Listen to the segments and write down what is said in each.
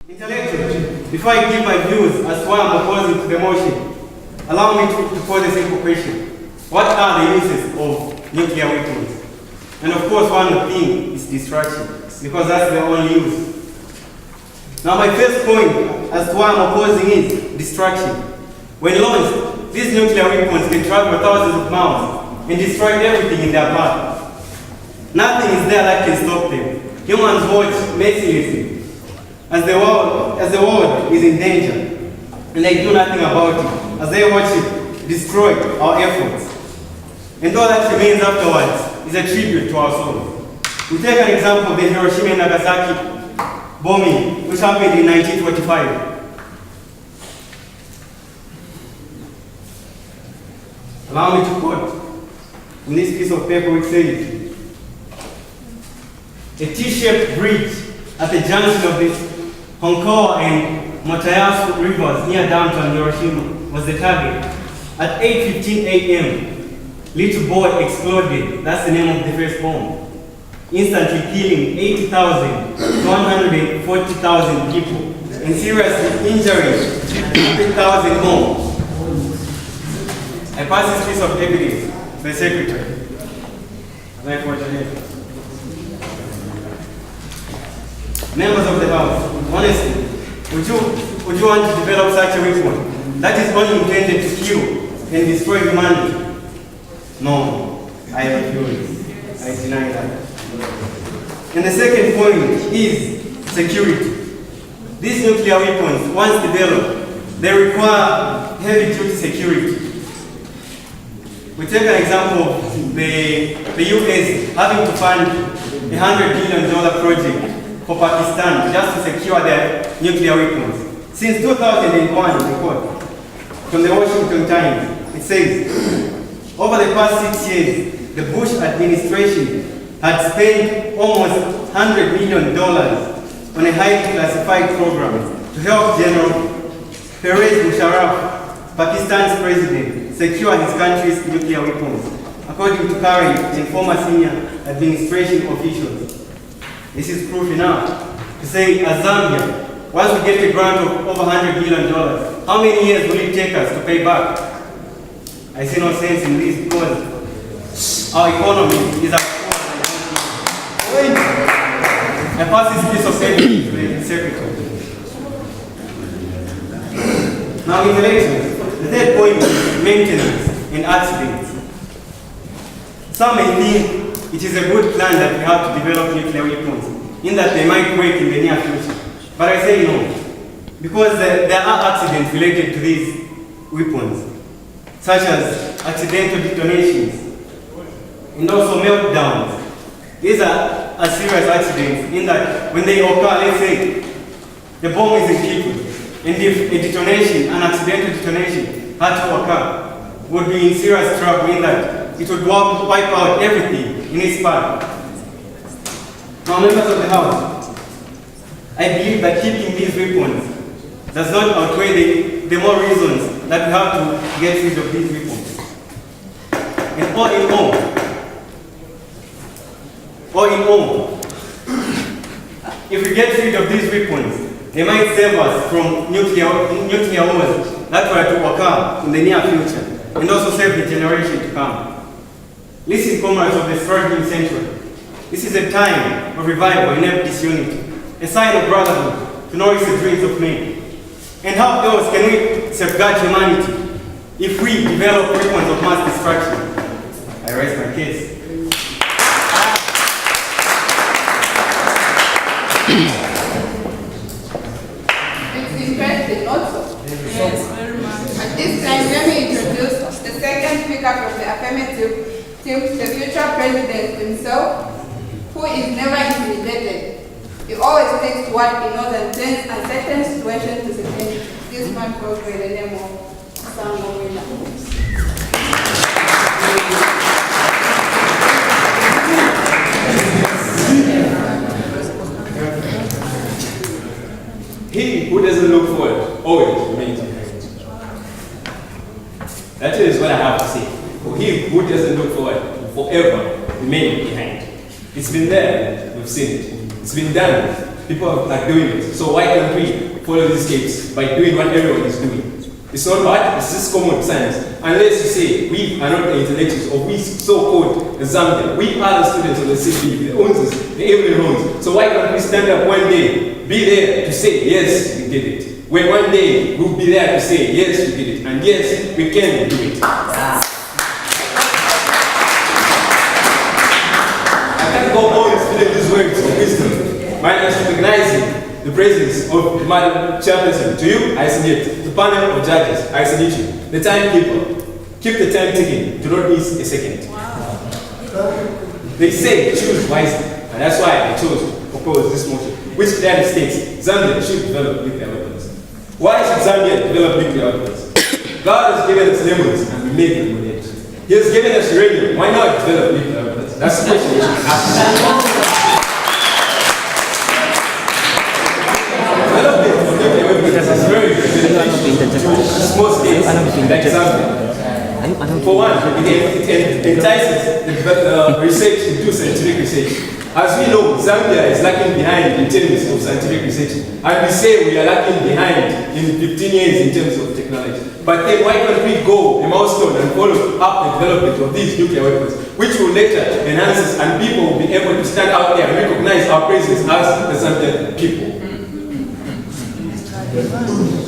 Intellectually, before I give my views as to why I'm opposing to the motion, allow me to pose a simple question. What are the uses of nuclear weapons? And of course, one thing is destruction, because that's the only use. Now, my first point as to why I'm opposing is destruction. When launched, these nuclear weapons can travel thousands of miles and destroy everything in their path. Nothing is there that can stop them. Humans watch mercilessly as the world is in danger, and they do nothing about it, as they watch it destroy our efforts. And all that remains afterwards is a tribute to our souls. We take an example of the Hiroshima and Nagasaki bombing, which happened in 1945. Allow me to quote in this piece of paper which says, "A T-shaped bridge at the junction of the Honkawa and Matayasu rivers near downtown Hiroshima was the target. At 8:15 a.m., Little Boy exploded. That's the name of the first bomb, instantly killing 80,000 to 140,000 people and seriously injuring 100,000 more." I pass this piece of evidence to the secretary. Like what you have. Members of the House, honestly, would you want to develop such a weapon that is only intended to kill and destroy humanity? No, I refuse. I deny that. And the second point is security. These nuclear weapons, once developed, they require heavy-duty security. We take an example of the US having to fund a $100 billion project for Pakistan just to secure their nuclear weapons. Since 2001, the quote from the Washington Times, it says, over the past 6 years, the Bush administration had spent almost $100 million on a highly classified program to help General Pervez Musharraf, Pakistan's president, secure his country's nuclear weapons, according to current and former senior administration officials. This is proof enough to say, as Zambia, once we get a grant of over $100 billion, how many years will it take us to pay back? I see no sense in this because our economy is at I pass this piece of paper to the secretary. Now, in elections, the third point is maintenance and accidents. Some may think it is a good plan that we have to develop nuclear weapons, in that they might work in the near future. But I say no, because there are accidents related to these weapons, such as accidental detonations and also meltdowns. These are serious accidents in that when they occur, let's say the bomb is ignited, and if a detonation, an accidental detonation had to occur, would be in serious trouble in that it would wipe out everything in its path. Now, members of the House, I believe that keeping these weapons does not outweigh the more reasons that we have to get rid of these weapons. And all in all, if we get rid of these weapons, they might save us from nuclear wars that were to occur in the near future, and also save the generation to come. Listen, comrades of the struggling century, this is a time of revival and not disunity, a sign of brotherhood to nourish the dreams of men. And how else can we safeguard humanity if we develop weapons of mass destruction? I raise my case. It's interesting also. Yes, very much. At this time, let me introduce the second speaker from the affirmative team, the future president himself, who is never intimidated. He always takes what he knows and turns uncertain situations to certainty. This man goes by the name of ZAMBIA. He who doesn't look forward always remains behind. That is what I have to say. For he who doesn't look forward will forever remain behind. It's been there, we've seen it. It's been done, people are doing it. So why can't we follow these steps by doing what everyone is doing? It's not hard, it's just common sense. Unless you say we are not the intellectuals or we so-called the ZAMBIA. We are the students of the city, the owners, the evening rooms. So why can't we stand up one day, be there to say, yes, we did it. When one day we'll be there to say, yes, we did it. And yes, we can do it. I can't go on spilling these words of wisdom, minus recognizing the presence of Madam Chairperson. To you, I salute. The panel of judges, I salute you. The timekeeper, keep the time ticking. Do not miss a second. Wow. They say choose wisely, and that's why I chose to propose this motion, which clearly states Zambia should develop nuclear weapons. Why should Zambia develop nuclear weapons? God has given us lemons, and we made them with it. He has given us uranium. Why not develop nuclear weapons? That's the question we should ask. It's very small scale, like Zambia. For one, it entices the research to do scientific research. As we know, Zambia is lagging behind in terms of scientific research. And we say we are lagging behind in 15 years in terms of technology. But then why can't we go a milestone and follow up the development of these nuclear weapons, which will later enhance us and people will be able to stand out there and recognize our presence as the Zambian people.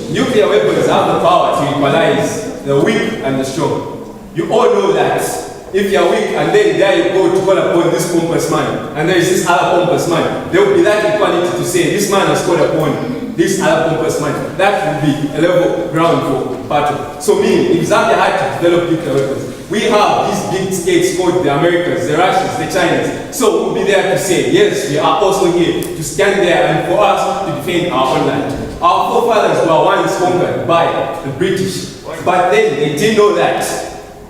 Nuclear weapons have the power to equalize the weak and the strong. You all know that if you're weak and then there you go to call upon this pompous man, and there is this other pompous man, there will be that equality to say this man has called upon this other pompous man. That will be a level ground for battle. So meaning, if Zambia had to develop nuclear weapons, we have these big states called the Americans, the Russians, the Chinas. So we'll be there to say, yes, we are also here to stand there and for us to defend our own land. Our forefathers were once conquered by the British, but then they didn't know that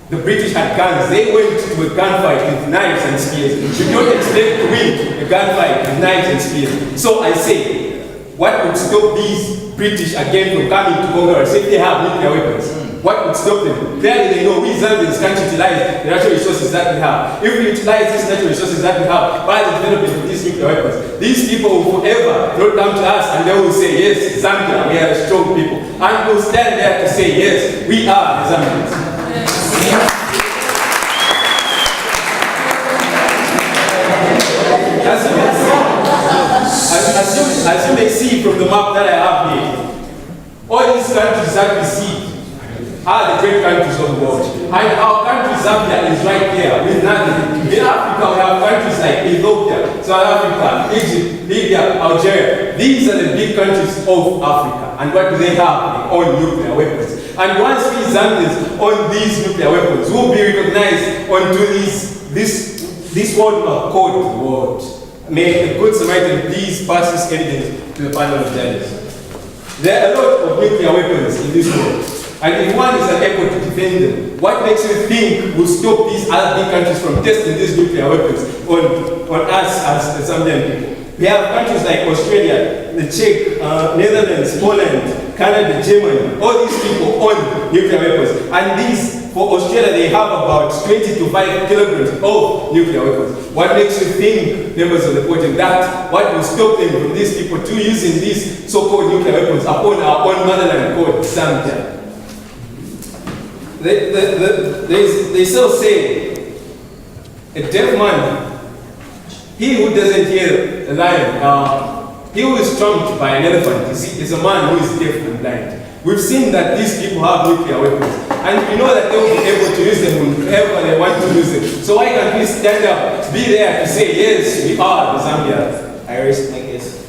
the British had guns. They went to a gunfight with knives and spears. You don't expect to win a gunfight with knives and spears. So I say, what would stop these British again from coming to conquer us if they have nuclear weapons? What would stop them? Clearly they know we Zambians can't utilize the natural resources that we have. If we utilize these natural resources that we have by the development of these nuclear weapons, these people will forever not come to us and they will say, yes, Zambia, we are strong people. And we'll stand there to say, yes, we are the Zambians. As you may see from the map that I have here, all these countries that we see are the great countries of the world. And our country, Zambia, is right there with nothing. In Africa, we have countries like Ethiopia, South Africa, Egypt, Libya, Algeria. These are the big countries of Africa. And what do they have? They own nuclear weapons. And once we Zambians own these nuclear weapons, we'll be recognized onto this world map called the world. May a good Samaritan please pass this evidence to the panel of judges. There are a lot of nuclear weapons in this world. And if one is unable to defend them, what makes you think will stop these other big countries from testing these nuclear weapons on us as the Zambian people? We have countries like Australia, the Czech, Netherlands, Poland, Canada, Germany. All these people own nuclear weapons. And these, for Australia, they have about 20 to 5 kilograms of nuclear weapons. What makes you think, members of the podium, that what will stop them from these people to using these so-called nuclear weapons upon our own motherland called Zambia? They still say, a deaf man, he who doesn't hear a lion, he who is trumped by an elephant, is a man who is deaf and blind. We've seen that these people have nuclear weapons, and we know that they will be able to use them whenever they want to use them. So why can't we stand up, be there to say, yes, we are the Zambia? I raise my case.